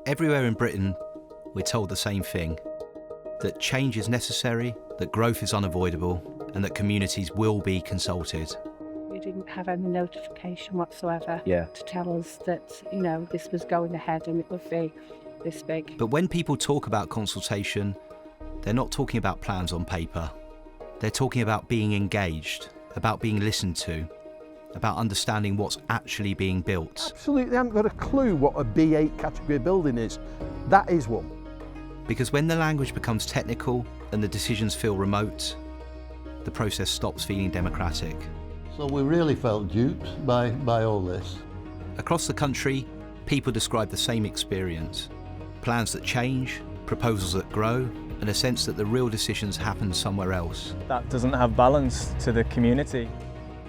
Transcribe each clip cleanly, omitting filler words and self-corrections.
Everywhere in Britain, we're told the same thing, that change is necessary, that growth is unavoidable, and that communities will be consulted. We didn't have any notification whatsoever Yeah. to tell us that, this was going ahead and it would be this big. But when people talk about consultation, they're not talking about plans on paper. They're talking about being engaged, about being listened to, about understanding what's actually being built. Absolutely haven't got a clue what a B8 category building is. That is one. Because when the language becomes technical and the decisions feel remote, the process stops feeling democratic. So we really felt duped by all this. Across the country, people describe the same experience. Plans that change, proposals that grow, and a sense that the real decisions happen somewhere else. That doesn't have balance to the community.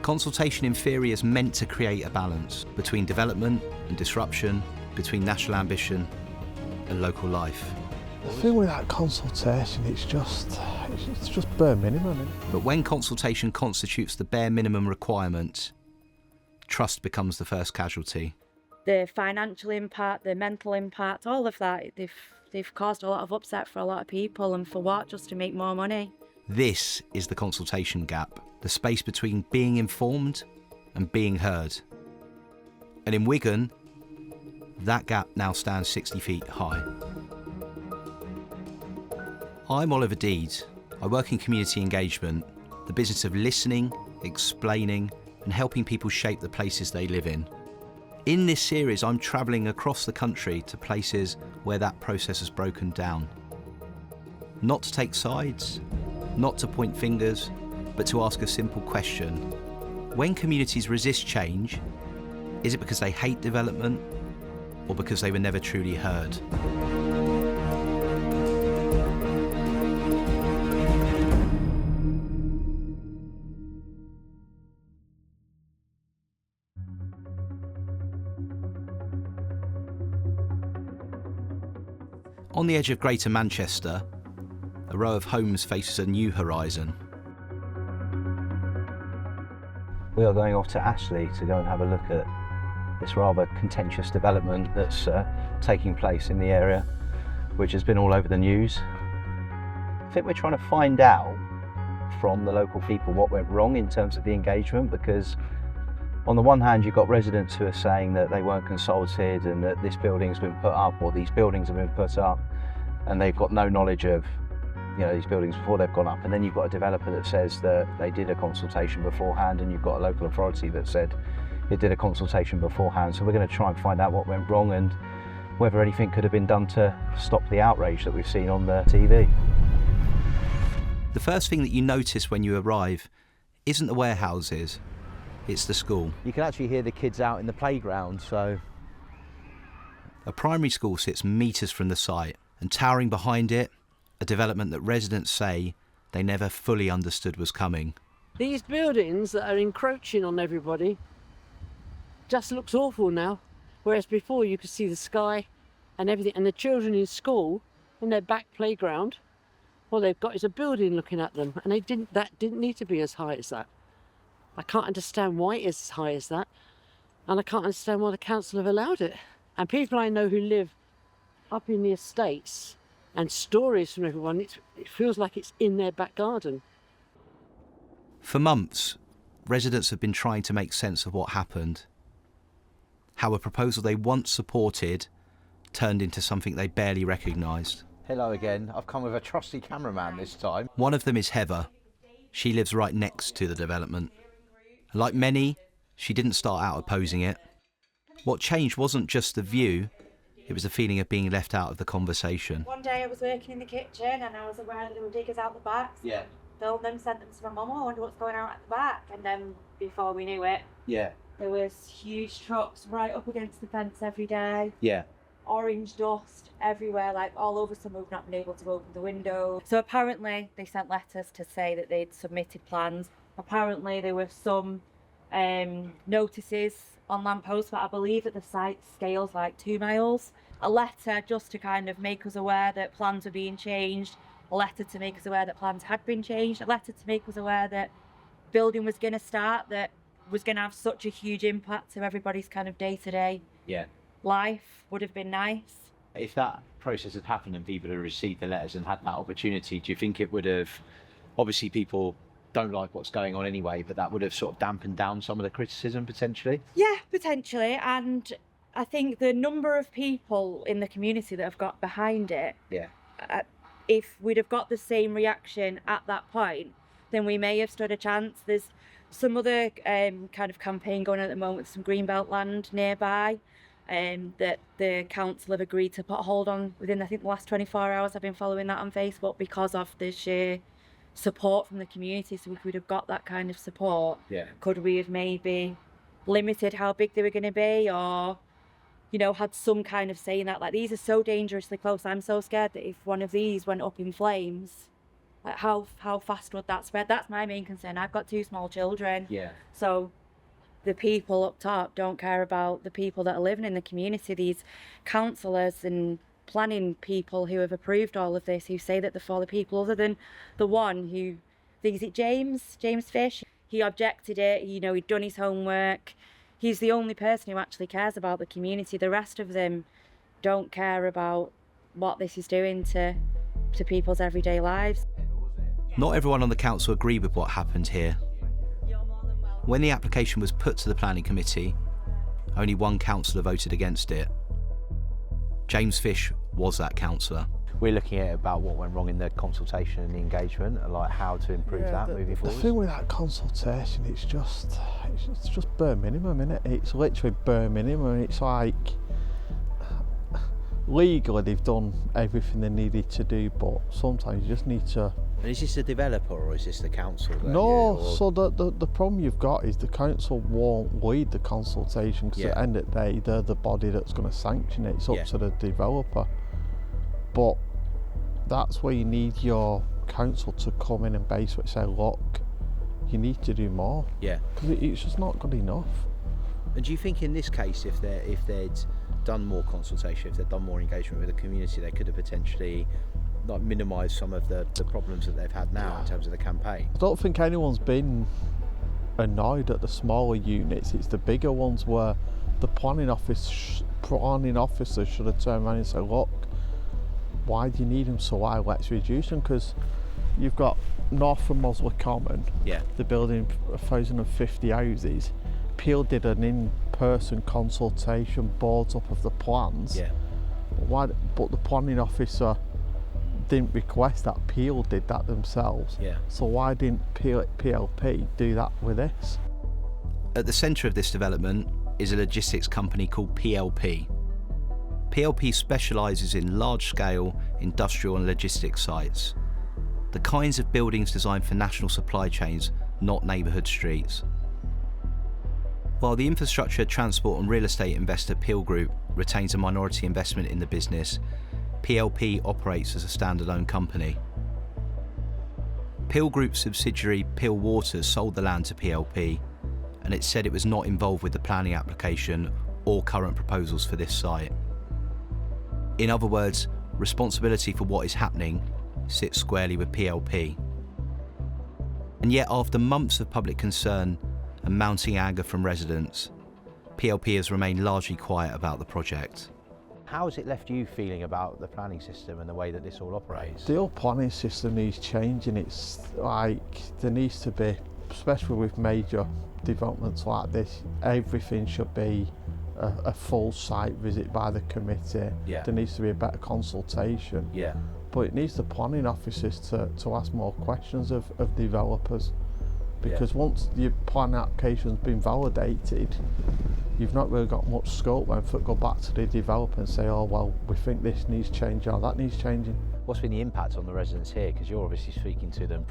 Consultation in theory is meant to create a balance between development and disruption, between national ambition and local life. The thing with that consultation, it's just bare minimum. Isn't it? But when consultation constitutes the bare minimum requirement, trust becomes the first casualty. The financial impact, the mental impact, all of that, they've caused a lot of upset for a lot of people, and for what? Just to make more money. This is the consultation gap, the space between being informed and being heard. And in Wigan, that gap now stands 60 feet high. I'm Oliver Deeds. I work in community engagement, the business of listening, explaining, and helping people shape the places they live in. In this series, I'm travelling across the country to places where that process has broken down. Not to take sides, not to point fingers, but to ask a simple question. When communities resist change, is it because they hate development or because they were never truly heard? On the edge of Greater Manchester, a row of homes faces a new horizon. We are going off to Astley to go and have a look at this rather contentious development that's taking place in the area, which has been all over the news. I think we're trying to find out from the local people what went wrong in terms of the engagement, because on the one hand, you've got residents who are saying that they weren't consulted and that this building's been put up, or these buildings have been put up, and they've got no knowledge of these buildings before they've gone up. And then you've got a developer that says that they did a consultation beforehand, and you've got a local authority that said it did a consultation beforehand. So we're going to try and find out what went wrong and whether anything could have been done to stop the outrage that we've seen on the TV. The first thing that you notice when you arrive isn't the warehouses, it's the school. You can actually hear the kids out in the playground, so. A primary school sits metres from the site, and towering behind it, a development that residents say they never fully understood was coming. These buildings that are encroaching on everybody just looks awful now, whereas before you could see the sky and everything, and the children in school, in their back playground, all they've got is a building looking at them, and that didn't need to be as high as that. I can't understand why it is as high as that, and I can't understand why the council have allowed it. And people I know who live up in the estates, and stories from everyone, it feels like it's in their back garden. For months, residents have been trying to make sense of what happened. How a proposal they once supported turned into something they barely recognised. Hello again, I've come with a trusty cameraman this time. One of them is Heather. She lives right next to the development. Like many, she didn't start out opposing it. What changed wasn't just the view, it was the feeling of being left out of the conversation. One day I was working in the kitchen and I was aware that there were diggers out the back. Yeah. Filmed them, sent them to my mum. I wonder what's going on at the back. And then before we knew it, Yeah. there was huge trucks right up against the fence every day. Yeah. Orange dust everywhere, like all over. Some who've not been able to open the window. So apparently they sent letters to say that they'd submitted plans. Apparently there were some notices on lampposts, but I believe that the site scales like 2 miles. A letter just to kind of make us aware that plans were being changed. A letter to make us aware that plans had been changed. A letter to make us aware that building was going to start, that was going to have such a huge impact to everybody's kind of day-to-day life. Would have been nice. If that process had happened and people had received the letters and had that opportunity, do you think it would have, obviously people don't like what's going on anyway, but that would have sort of dampened down some of the criticism potentially? Yeah, potentially. And I think the number of people in the community that have got behind it, Yeah. If we'd have got the same reaction at that point, then we may have stood a chance. There's some other kind of campaign going on at the moment, some greenbelt land nearby, that the council have agreed to put a hold on within, I think, the last 24 hours. I've been following that on Facebook because of the sheer support from the community. So if we'd have got that kind of support, Yeah. could we have maybe limited how big they were going to be, or had some kind of say in that? Like, these are so dangerously close. I'm so scared that if one of these went up in flames, like how fast would that spread? That's my main concern. I've got 2 small children. Yeah. So the people up top don't care about the people that are living in the community. These councillors and planning people who have approved all of this, who say that they're for the people, other than the one who, is it James Fish? He objected it, he'd done his homework. He's the only person who actually cares about the community. The rest of them don't care about what this is doing to people's everyday lives. Not everyone on the council agreed with what happened here. When the application was put to the planning committee, only one councillor voted against it. James Fish was that councillor. We're looking at about what went wrong in the consultation and the engagement, and like how to improve that moving The forward. thing with that consultation, it's just bare minimum, innit? It's literally bare minimum. It's like, legally they've done everything they needed to do, but sometimes you just need to... And is this the developer or is this the council? So the problem you've got is the council won't lead the consultation, because at the end of the day they're the body that's going to sanction it. It's up to the developer. But that's where you need your council to come in and basically say, look, you need to do more. Yeah. Because it's just not good enough. And do you think in this case, if they'd done more consultation, if they'd done more engagement with the community, they could have potentially like minimised some of the problems that they've had now in terms of the campaign? I don't think anyone's been annoyed at the smaller units. It's the bigger ones where the planning officer should have turned around and said, look, why do you need them so high? Let's reduce them. Because you've got north from Mosley Common, they're building 1,050 houses. Peel did an in-person consultation, boards up of the plans. But the planning officer didn't request that. Peel did that themselves. So why didn't PLP do that with this? At the centre of this development is a logistics company called PLP. PLP specialises in large-scale industrial and logistics sites, the kinds of buildings designed for national supply chains, not neighbourhood streets. While the infrastructure, transport and real estate investor Peel Group retains a minority investment in the business, PLP operates as a standalone company. Peel Group's subsidiary Peel Waters sold the land to PLP, and it said it was not involved with the planning application or current proposals for this site. In other words, responsibility for what is happening sits squarely with PLP. And yet, after months of public concern and mounting anger from residents, PLP has remained largely quiet about the project. How has it left you feeling about the planning system and the way that this all operates? The whole planning system needs changing. It's like, there needs to be, especially with major developments like this, everything should be a full site visit by the committee. There needs to be a better consultation. But it needs the planning officers to ask more questions of developers. Because once your planning application's been validated, you've not really got much scope then for go back to the developer and say, oh well, we think this needs changing or that needs changing. What's been the impact on the residents here? Because you're obviously speaking to them,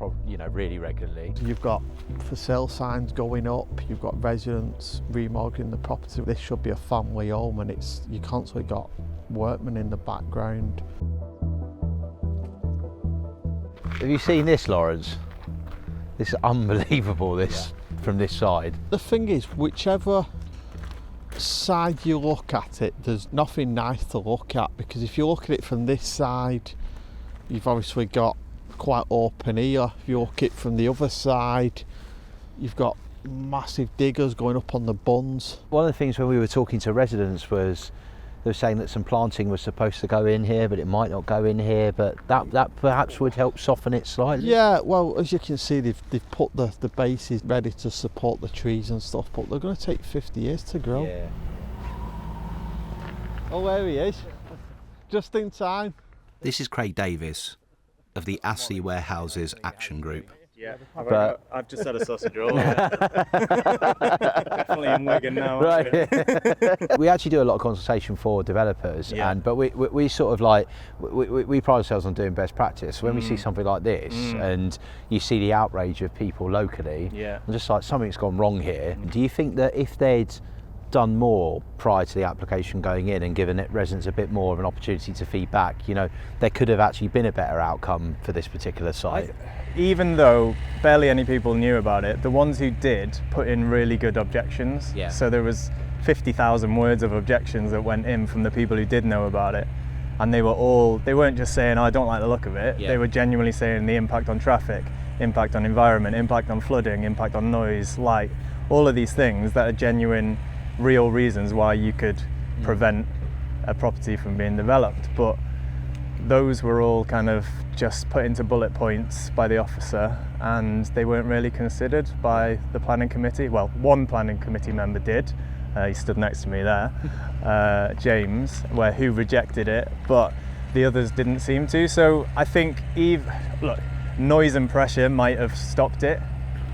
really regularly. You've got for sale signs going up. You've got residents remortgaging the property. This should be a family home, and you constantly got workmen in the background. Have you seen this, Lawrence? This is unbelievable. From this side. The thing is, whichever side you look at it, there's nothing nice to look at, because if you look at it from this side, you've obviously got quite open here. If you look at it from the other side, you've got massive diggers going up on the bunds. One of the things when we were talking to residents was They were saying that some planting was supposed to go in here, but it might not go in here, but that perhaps would help soften it slightly. Yeah, well, as you can see, they've put the bases ready to support the trees and stuff, but they're going to take 50 years to grow. Yeah. Oh, there he is. Just in time. This is Craig Davis of the Astley Warehouses Action Group. Yeah, But- I've just had a sausage roll. Definitely in Wigan now. Right. We actually do a lot of consultation for developers, Yeah. but we sort of like we pride ourselves on doing best practice. When we see something like this, and you see the outrage of people locally, Yeah. I'm just like, something's gone wrong here. Do you think that if they'd done more prior to the application going in and given it residents a bit more of an opportunity to feedback, you know, there could have actually been a better outcome for this particular site? Even though barely any people knew about it, the ones who did put in really good objections. Yeah. So there was 50,000 words of objections that went in from the people who did know about it. And they weren't just saying, oh, I don't like the look of it. Yeah. They were genuinely saying the impact on traffic, impact on environment, impact on flooding, impact on noise, light, all of these things that are genuine, real reasons why you could prevent a property from being developed. But those were all kind of just put into bullet points by the officer, and they weren't really considered by the planning committee. Well, one planning committee member did. He stood next to me there, James, who rejected it, but the others didn't seem to. So I think look, noise and pressure might have stopped it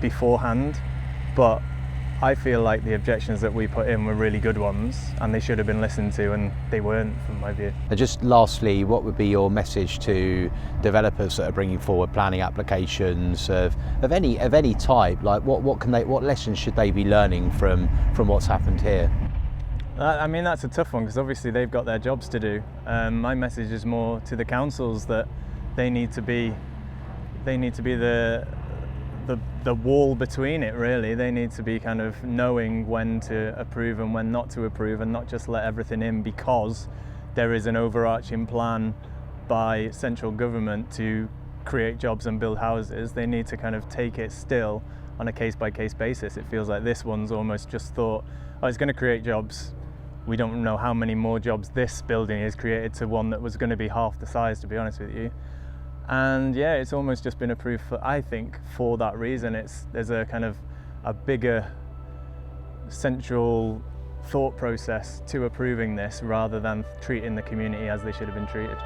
beforehand, but I feel like the objections that we put in were really good ones, and they should have been listened to, and they weren't, from my view. And just lastly, what would be your message to developers that are bringing forward planning applications of any type? Like, what lessons should they be learning from what's happened here? I mean, that's a tough one, because obviously they've got their jobs to do. My message is more to the councils that they need to be the wall between it, really. They need to be kind of knowing when to approve and when not to approve, and not just let everything in because there is an overarching plan by central government to create jobs and build houses. They need to kind of take it still on a case-by-case basis. It feels like this one's almost just thought, oh, it's going to create jobs. We don't know how many more jobs this building has created to one that was going to be half the size, to be honest with you. And yeah, it's almost just been approved I think for that reason. There's a kind of a bigger central thought process to approving this rather than treating the community as they should have been treated.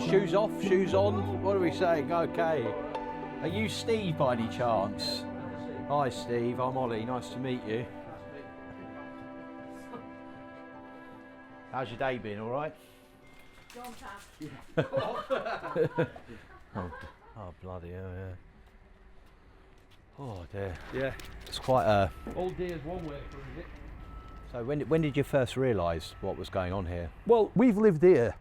Shoes off, shoes on. What are we saying? Okay. Are you Steve by any chance? Hi Steve, I'm Ollie. Nice to meet you. How's your day been? All right? Oh bloody hell, yeah. Oh dear. Yeah. It's quite a. All day is one way for it. So when did you first realise what was going on here? Well, we've lived here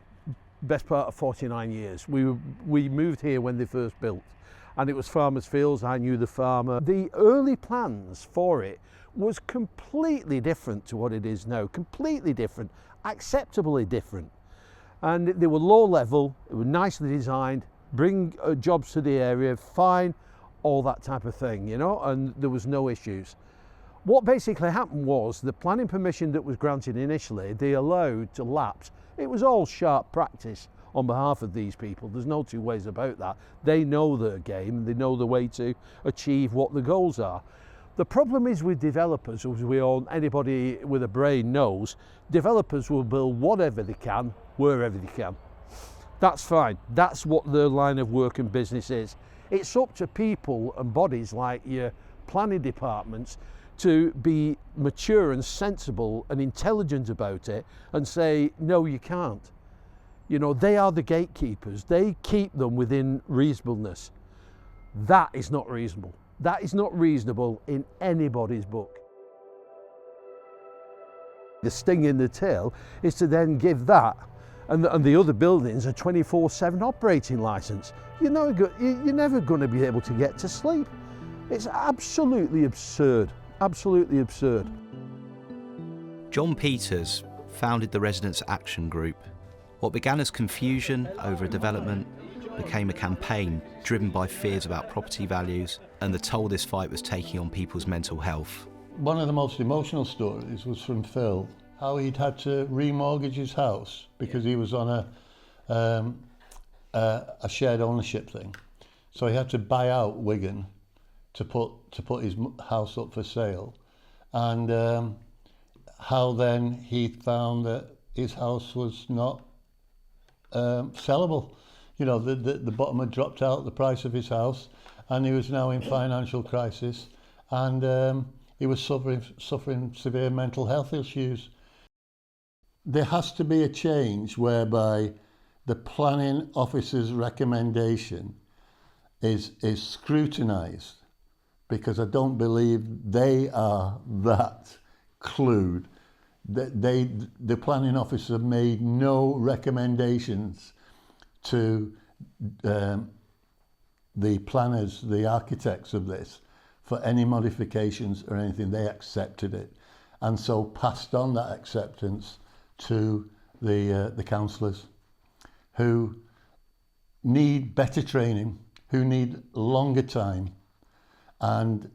best part of 49 years. We moved here when they first built, and it was farmers' fields. I knew the farmer. The early plans for it was completely different to what it is now. Completely different, acceptably different. And they were low level, they were nicely designed, bring jobs to the area, fine, all that type of thing, you know, and there was no issues. What basically happened was the planning permission that was granted initially, they allowed to lapse. It was all sharp practice on behalf of these people. There's no two ways about that. They know their game, they know the way to achieve what the goals are. The problem is with developers, as anybody with a brain knows, developers will build whatever they can, wherever they can. That's fine. That's what their line of work and business is. It's up to people and bodies like your planning departments to be mature and sensible and intelligent about it and say, no, you can't. You know, they are the gatekeepers. They keep them within reasonableness. That is not reasonable. That is not reasonable in anybody's book. The sting in the tail is to then give that and the other buildings a 24/7 operating license. You're never going to be able to get to sleep. It's absolutely absurd. Absolutely absurd. John Peters founded the Residents Action Group. What began as confusion over a development became a campaign driven by fears about property values and the toll this fight was taking on people's mental health. One of the most emotional stories was from Phil, how he'd had to remortgage his house because he was on a shared ownership thing. So he had to buy out Wigan to put his house up for sale, and how then he found that his house was not sellable. You know, the bottom had dropped out, the price of his house, and he was now in financial crisis, and he was suffering severe mental health issues. There has to be a change whereby the planning officer's recommendation is scrutinised, because I don't believe they are that clued. The planning officer made no recommendations to the planners, the architects of this, for any modifications or anything. They accepted it, and so passed on that acceptance to the councillors, who need better training, who need longer time, and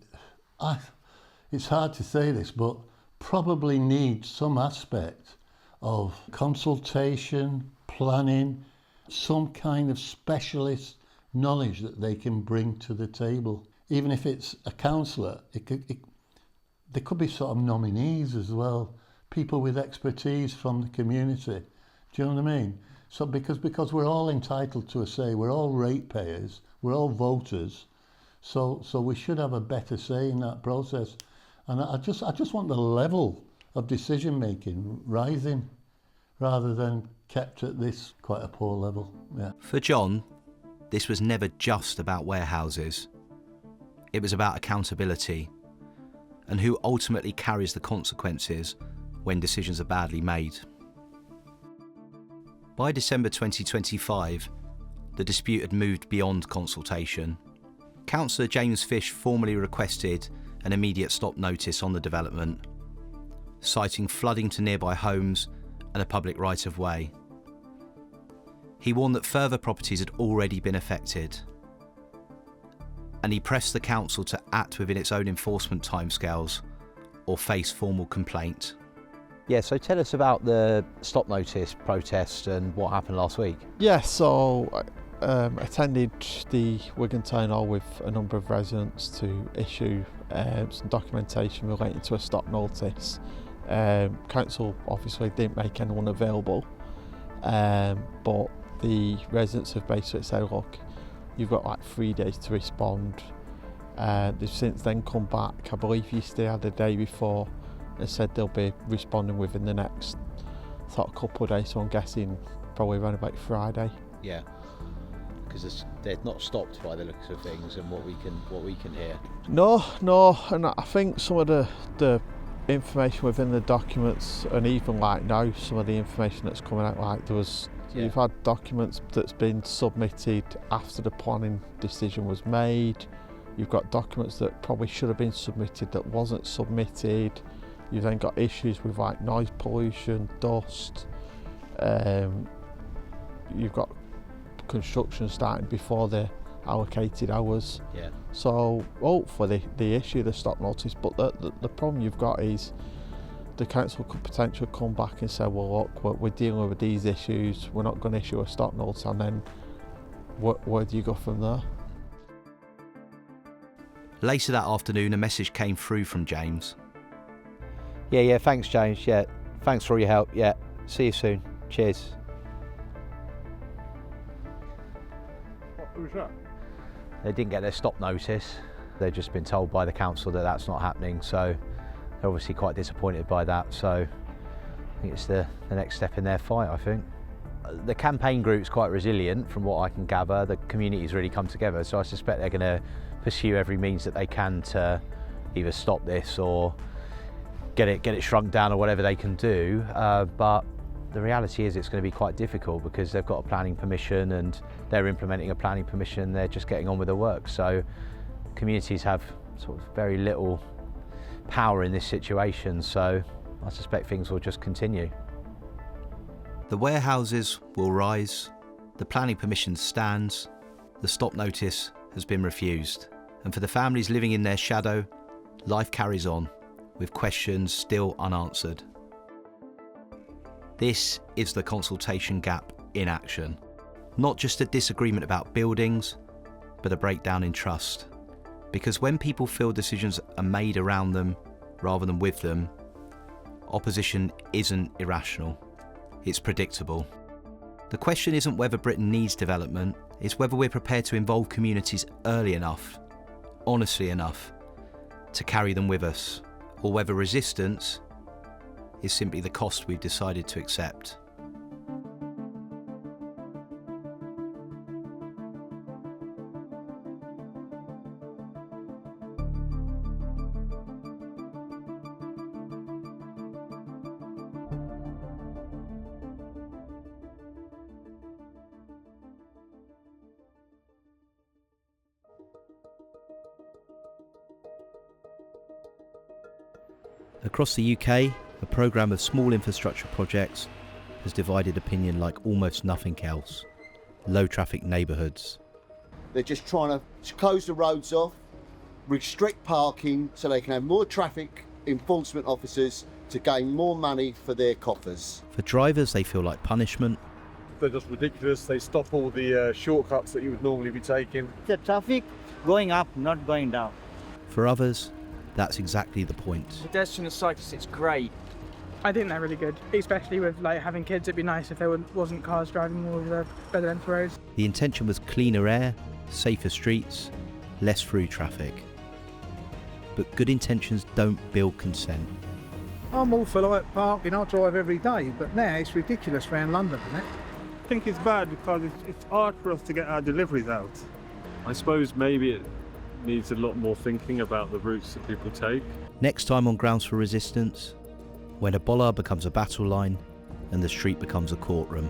it's hard to say this, but probably need some aspect of consultation, planning, some kind of specialist knowledge that they can bring to the table. Even if it's a councillor, there could be sort of nominees as well, people with expertise from the community. Do you know what I mean? So because we're all entitled to a say, we're all ratepayers, we're all voters, so we should have a better say in that process. And I just want the level of decision making rising, rather than kept at this quite a poor level. Yeah. For John, this was never just about warehouses. It was about accountability and who ultimately carries the consequences when decisions are badly made. By December 2025, the dispute had moved beyond consultation. Councillor James Fish formally requested an immediate stop notice on the development, citing flooding to nearby homes and a public right-of-way. He warned that further properties had already been affected, and he pressed the council to act within its own enforcement timescales or face formal complaint. Yeah, so tell us about the stop notice protest and what happened last week. Yeah, so attended the Wigan Town Hall with a number of residents to issue some documentation relating to a stop notice. Council obviously didn't make anyone available, but the residents have basically said, look, you've got like 3 days to respond. They've since then come back, I believe yesterday or the day before, and said they'll be responding within the next sort of couple of days, so I'm guessing probably around about Friday. Yeah, because they're not stopped by the looks of things and what we can hear. No, and I think some of the information within the documents, and even like now, some of the information that's coming out, like you've had documents that's been submitted after the planning decision was made. You've got documents that probably should have been submitted that wasn't submitted. You've then got issues with like noise pollution, dust. You've got construction starting before the allocated hours. Yeah. So hopefully they issue the stop notice, but the problem you've got is the council could potentially come back and say, well look, we're dealing with these issues, we're not going to issue a stop notice, and then where do you go from there? Later that afternoon, a message came through from James. Yeah, thanks James, yeah, thanks for all your help, yeah, see you soon, cheers. What was that? They didn't get their stop notice, they've just been told by the council that that's not happening, so they're obviously quite disappointed by that, so I think it's the next step in their fight, I think. The campaign group's quite resilient from what I can gather, the community's really come together, so I suspect they're going to pursue every means that they can to either stop this or get it shrunk down or whatever they can do, but the reality is it's going to be quite difficult because they've got a planning permission and they're implementing a planning permission, they're just getting on with the work, so communities have sort of very little power in this situation, so I suspect things will just continue. The warehouses will rise, the planning permission stands, the stop notice has been refused, and for the families living in their shadow, life carries on, with questions still unanswered. This is the consultation gap in action. Not just a disagreement about buildings, but a breakdown in trust. Because when people feel decisions are made around them rather than with them, opposition isn't irrational, it's predictable. The question isn't whether Britain needs development, it's whether we're prepared to involve communities early enough, honestly enough, to carry them with us, or whether resistance is simply the cost we've decided to accept. Across the UK, a programme of small infrastructure projects has divided opinion like almost nothing else. Low traffic neighbourhoods. They're just trying to close the roads off, restrict parking so they can have more traffic enforcement officers to gain more money for their coffers. For drivers, they feel like punishment. They're just ridiculous. They stop all the shortcuts that you would normally be taking. The traffic going up, not going down. For others, that's exactly the point. Pedestrian and cyclists, it's great. I think they're really good, especially with like having kids. It'd be nice if there wasn't cars driving all over the residential roads. The intention was cleaner air, safer streets, less through traffic. But good intentions don't build consent. I'm all for like parking, I drive every day, but now it's ridiculous around London, isn't it? I think it's bad because it's hard for us to get our deliveries out. I suppose maybe it needs a lot more thinking about the routes that people take. Next time on Grounds for Resistance, when a bollard becomes a battle line and the street becomes a courtroom.